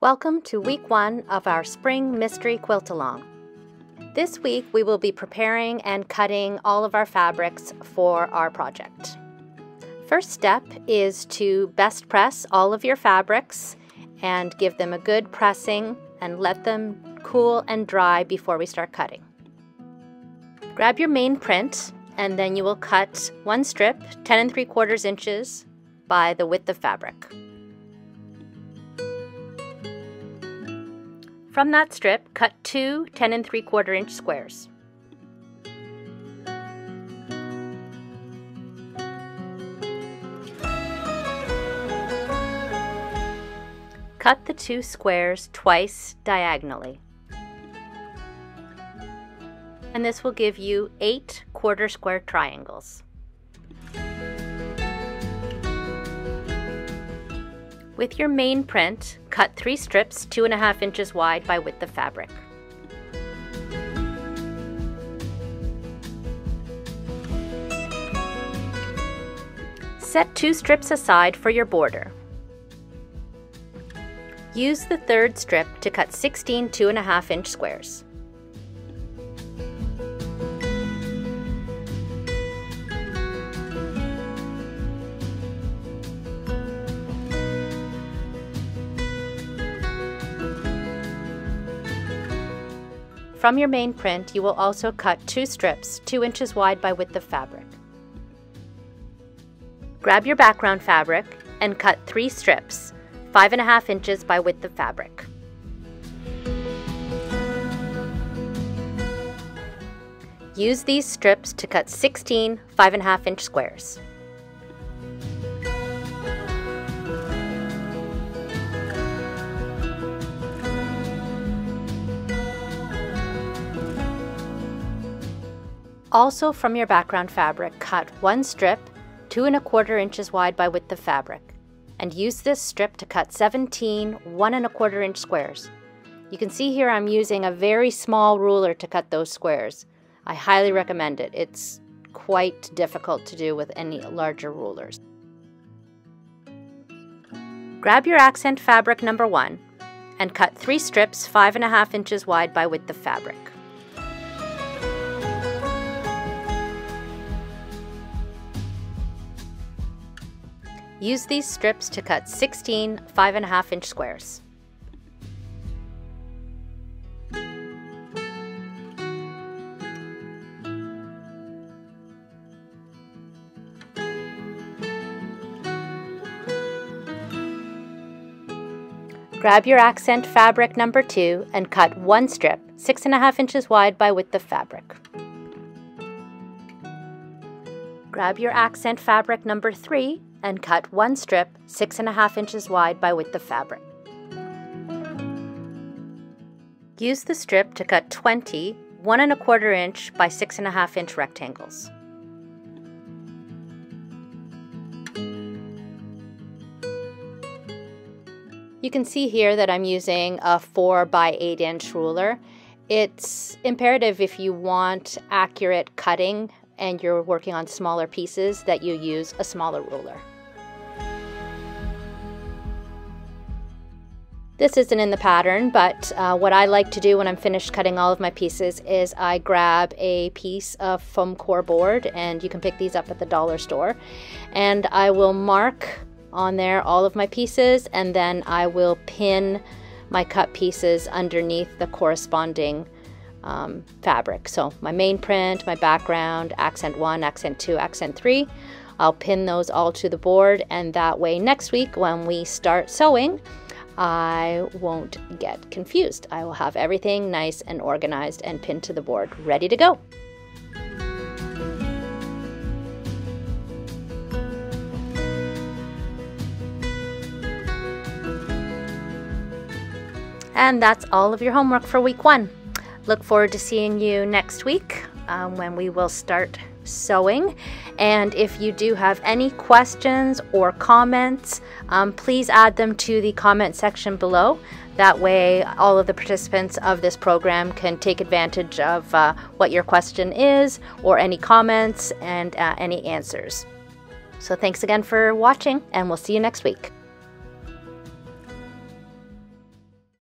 Welcome to week 1 of our Spring Mystery Quilt Along. This week we will be preparing and cutting all of our fabrics for our project. First step is to best press all of your fabrics and give them a good pressing and let them cool and dry before we start cutting. Grab your main print and then you will cut one strip 10 3/4 inches by the width of fabric. From that strip, cut two 10 3/4 inch squares. Cut the two squares twice diagonally. And this will give you 8 quarter square triangles. With your main print, cut 3 strips 2.5 inches wide by width of fabric. Set 2 strips aside for your border. Use the third strip to cut 16 2.5 inch squares. From your main print, you will also cut 2 strips 2 inches wide by width of fabric. Grab your background fabric and cut 3 strips 5.5 inches by width of fabric. Use these strips to cut 16 5.5 inch squares. Also from your background fabric, cut 1 strip 2 1/4 inches wide by width of fabric, and use this strip to cut 17 1 1/4 inch squares. You can see here I'm using a very small ruler to cut those squares. I highly recommend it. It's quite difficult to do with any larger rulers. Grab your accent fabric number 1 and cut 3 strips 5.5 inches wide by width of fabric. Use these strips to cut 16 5.5 inch squares. Grab your accent fabric number 2 and cut 1 strip 6.5 inches wide by width of fabric. Grab your accent fabric number 3 and cut 1 strip 6.5 inches wide by width of fabric. Use the strip to cut 20 1 1/4 inch by 6.5 inch rectangles. You can see here that I'm using a 4 by 8 inch ruler. It's imperative if you want accurate cutting and you're working on smaller pieces that you use a smaller ruler. This isn't in the pattern, but what I like to do when I'm finished cutting all of my pieces is I grab a piece of foam core board, and you can pick these up at the dollar store, and I will mark on there all of my pieces, and then I will pin my cut pieces underneath the corresponding fabric. So my main print, my background, accent 1, accent 2, accent 3, I'll pin those all to the board, and that way next week when we start sewing, I won't get confused. I will have everything nice and organized and pinned to the board, ready to go. And that's all of your homework for week 1. Look forward to seeing you next week when we will start sewing. And if you do have any questions or comments, please add them to the comment section below. That way all of the participants of this program can take advantage of what your question is, or any comments and any answers. So thanks again for watching, and we'll see you next week.